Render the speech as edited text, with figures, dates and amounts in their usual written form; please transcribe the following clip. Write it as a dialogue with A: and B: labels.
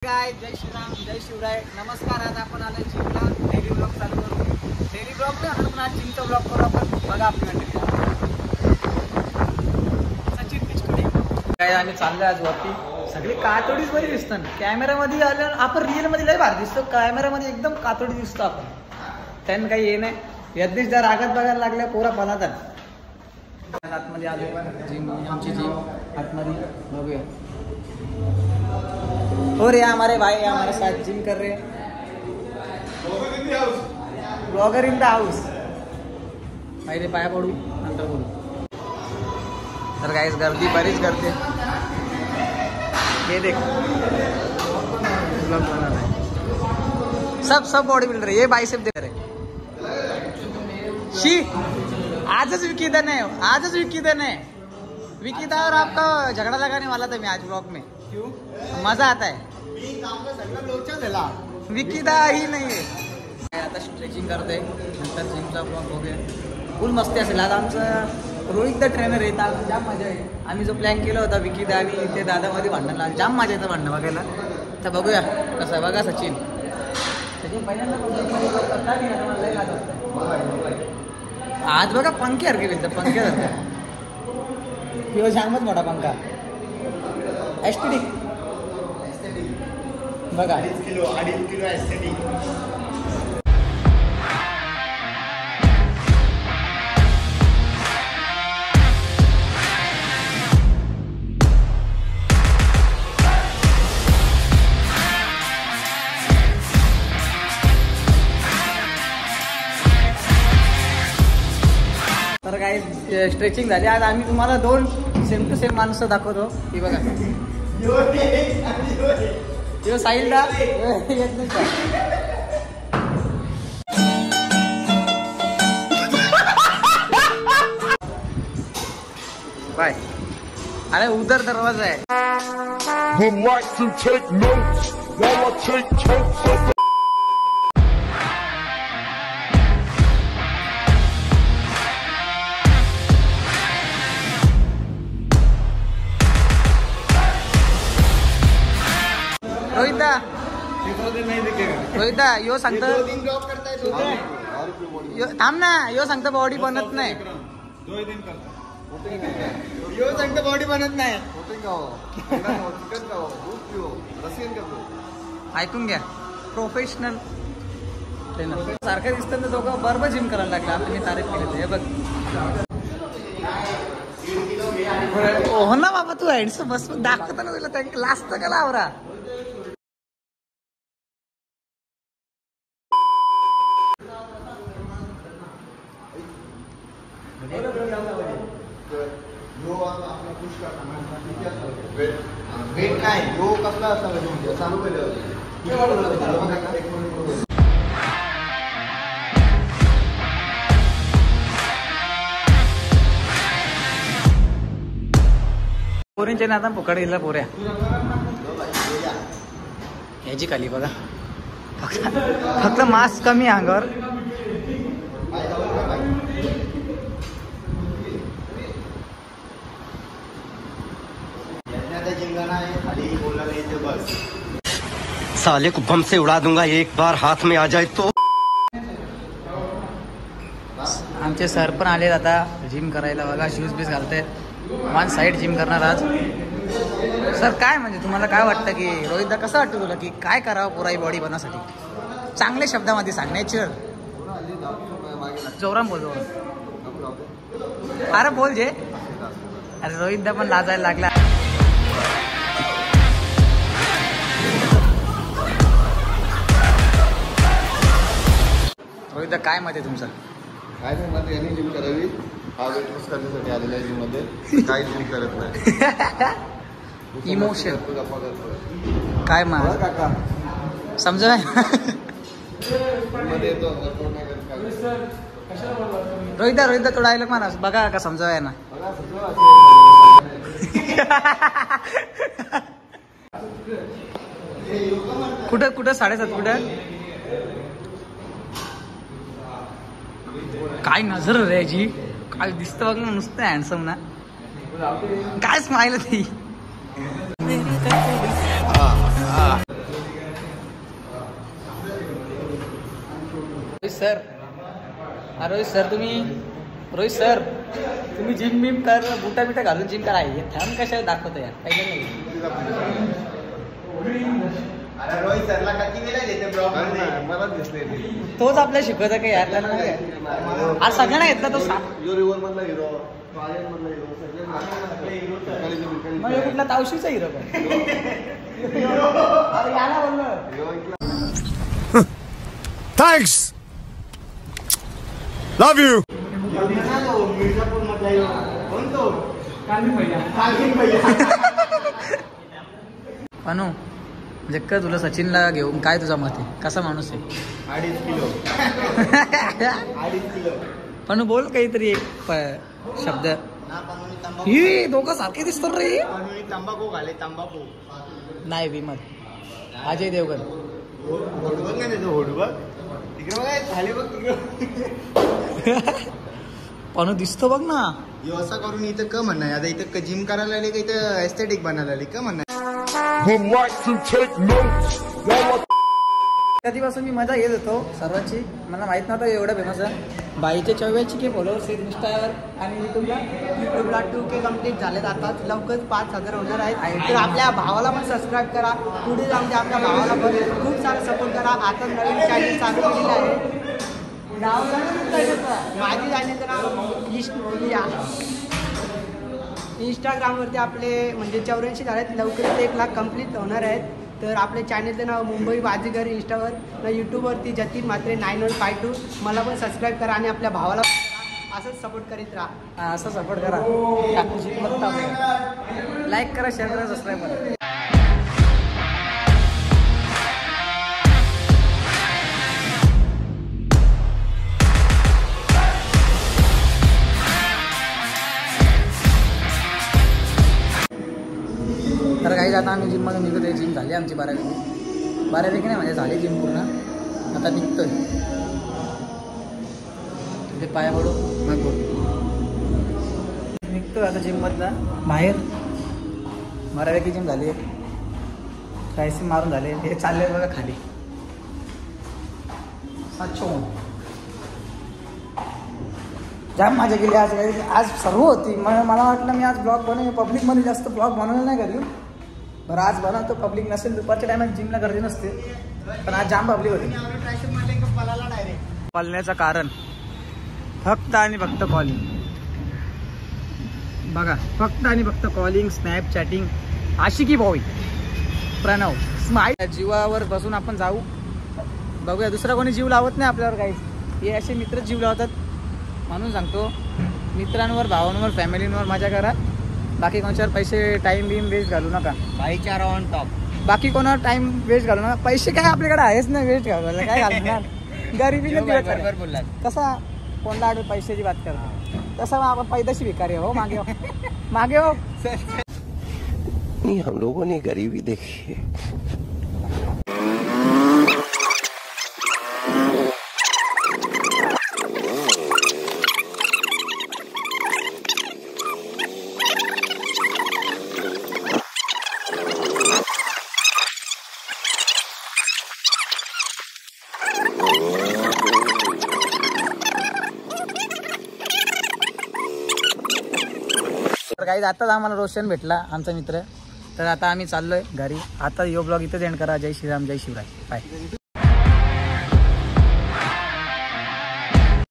A: काय जय श्रीराम जय शिवराय नमस्कार. आज आपण आलो जिमला डेली ब्लॉग चालू करू. डेली ब्लॉग नाही आपण आज जिमचा ब्लॉग करू. आपण बघा आपली मंडळी सचिन पिचकुडे काय आम्ही चाललोय आज वरती. सगळी कातोडीच बरी दिसतात. कॅमेरामध्ये आलं आपण रिअल मध्ये लय भारी दिसतो. कॅमेरामध्ये एकदम कातोडी दिसतो आपण. त्यांना काही हे नाही. यज्ञेशदार रागात बघायला लागल्या पोरा पणातात. आतमध्ये आलो जिम आमची जिम आतमध्ये बघूया. और ये हमारे भाई हमारे साथ जिम कर रहे हैं. Blogger in the house. पहिले पाया पडू नंतर बोलू. तर गाइस गर्दी बरीच करते. ये देख ब्लॉग बना रहा है. सब बॉडी बिल्डर. ये बाइसेप दे रहे. शी आजच विकीदन है. आजच विकीदन है. विकीदा और आपका झगड़ा लगाने वाला था मैं आज ब्लॉग में. क्यों? मजा आता है. विकीदा ही नाही आहे. आता स्ट्रेचिंग करतोय नंतर जिमचा ब्लॉग बघूया. फुल मस्ती असेल. आज आमचा रोहित द ट्रेनर आहे. आज जाम मजा आहे. आम्ही जो प्लॅन केला होता विकीदा आणि ते दादामध्ये भांडण लागलं. जाम मजा येतं भांडणं बघायला. तर बघूया कसं आहे. बघा सचिन पहिल्यांदा आज बघा पंखे हरके भेटतं. पंखे जातं किंवा जामच मोठा पंखा एस्थेटिक बघा. 2.5 किलो एस्थेटिक. तर काही स्ट्रेचिंग झाली. आज आम्ही तुम्हाला 2 सेम टू सेम माणसं दाखवतो. ही बघा यो साहिल दा येत नाही का. बाय. अरे उधर दरवाजा है.
B: Would like to take notes while I take totes of the
A: रोहिता यो सांगतो थांब ना. यो सांगतो बॉडी बनत नाही. यो सांगतो बॉडी बनत नाही. ऐकून घ्या. प्रोफेशनल ट्रेनर सारखं दिसतं. तर दोघं बरोबर जिम करायला लागला. आपण तारीफ केली. हे बघ. हो ना बाबा तू हँडसम बस दाखवताना तुला त्या लास्ट का लावरा.
C: वेट काय यो कसला असावा चालू केलं.
A: पोरींच्या ना आता पुकाड गेला पोऱ्या ह्याची खाली बघा. फक्त मास्क कमी अंगावर.
D: साले को बम से उड़ा दूंगा एक बार हाथ में आ जाए तो.
A: आमचे सर पण आले आता जिम करायला. बघा शूज बीज घालतायत. वन साईड जिम करणार आज. सर काय म्हणजे तुम्हाला काय वाटतं की रोहितदा कसं वाटतं तुला की काय करावं पुराई बॉडी बनवण्यासाठी. चांगल्या शब्दामध्ये सांग. नॅचरल जोराम बोल. अरे बोल जे. अरे रोहितदा पण लाजायला लागला. रोहितदा काय मत आहे तुमचं.
C: काय नाही मग यांनी जिम करावी. हा वेट लॉस करण्यासाठी आलेला आहे जिम मध्ये. काही जिम करत नाही.
A: इमोशन काय मग
C: काका
A: समजा.
C: मध्ये येतो.
A: रोहितदा तो डायलॉग म्हणा बघा का समजावा ना. कुठं 7.5 कुठं काय नजर रे जी. काय दिसतं बघ ना. नुसतं हँडसम ना. काय स्माईल ती. सर रोहित सर तुम्ही जिम बिम कर बुटा बिटा घालून जिम करा थांब कशा दाखवतो यार काही नाही.
E: रोहित सरला किती वेळा देते ब्लॉग मध्ये
C: मला दिसले
A: तोच आपल्याला शिकवत काय यार त्याला नाही काय. आज सगळ्यांना घेतला तो
C: रिव्हर मधला हिरो मधला हिरो
A: मग हे कुठला तावशीचा हिरो पण अरे याला बोललो
B: Thanks. Love you.
E: मिर्जापूर मधला हिरो कोण तो
A: अनु जक्क तुला सचिनला घेऊन काय तुझा मत आहे कसा माणूस आहे
E: 2.5 किलो 2.5 किलो
A: अनु बोल काहीतरी एक शब्द ही दोघं सारखे दिसतात रे
E: तंबाखू घाले तंबाखू
A: नाही विमल अजय देवगण
E: होडबग नाही देतो होडबग तिकडे बघा झाले बघ तिकडे
A: अनु दिसतो बघ ना
E: असं करून इथं क म्हणणार आता इथं जिम करायला आले का इथं एस्थेटिक बनायला आली का म्हणणार
B: Would like to take notes while I
A: कधीपासून मी मजा घेत होतो सर्वांची मला माहित नव्हतं एवढं फेमस आहे. 22,000 के फॉलोअर्स आहेत इंस्टावर आणि
F: यूट्यूबला 2K कम्प्लीट झालेत. आता लवकरच 5,000 होणार आहेत. तर आपल्या भावाला पण सबस्क्राईब करा. पुढे जाऊन ते आपल्या भावाला पण खूप सारा सपोर्ट करा. आता नवीन चॅनल चालू केलेलं आहे. माझी चॅनलचं नाव इंस्टाग्रामवरती आपले म्हणजे 84 झालेत. लवकरच 1 लाख कम्प्लीट होणार आहेत. तर आपल्या चॅनलचं नाव मुंबई बाजीगर इंस्टावर यूट्यूबवरती जतीन म्हात्रे 9152. मला पण सबस्क्राईब करा आणि आपल्या भावाला पण करा. असंच सपोर्ट करीत राहा.
A: असं सपोर्ट करा लाईक करा शेअर करा सबस्क्राईब करा. तर काही आता आम्ही जिममध्ये निघत आहे. जिम झाली आमची बऱ्यापैकी नाही म्हणजे झाली जिम पूर्ण. आता निघतोय तिथे पाया पडू मग निघतोय आता जिममधला बाहेर. बऱ्यापैकी जिम झाली काहीशी मारून झाले हे चालले बघा खाली. अच्छा जाम मजा केली आज. काही आज सर्व होती मला वाटलं मी आज ब्लॉग बनवेन पब्लिकमध्ये जास्त ब्लॉग बनवलं नाही कधी. बरं आज बनवतो पब्लिक नसेल दुपारच्या टायमात जिमला गर्दी नसते पण आज जाम पब्लिक होती. पळण्याचं कारण फक्त आणि फक्त कॉलिंग बघा फक्त आणि फक्त कॉलिंग स्नॅप चॅटिंग आशिकी बॉय प्रणव स्माईल जीवावर बसून आपण जाऊ बघूया. दुसरा कोणी जीव लावत नाही आपल्यावर काही. हे असे मित्र जीव लावतात म्हणून सांगतो मित्रांवर भावांवर फॅमिलींवर मजा करा. बाकी कोणाच्यावर पैसे टाइम बिम वेस्ट घालू नका.
E: भाईचारा ऑन टॉप.
A: बाकी कोणावर टाइम वेस्ट घालू नका. पैसे काय आपल्याकडे आहेच नाही वेस्ट घालवायला काय घालणार गरिबीने
E: बरोबर बोललात.
A: कसा कोणला आठवत पैशाची बात करतो तसा आपण पैदाशी भिकारी हो मागे हो मागे हो.
D: हम लोगों ने गरीबी देखी है.
A: काही आताच आम्हाला रोशन भेटला आमचा मित्र. तर आता आम्ही चाललोय घरी. आता यो ब्लॉग इथेच एंड करा. जय श्रीराम जय शिवराय बाय.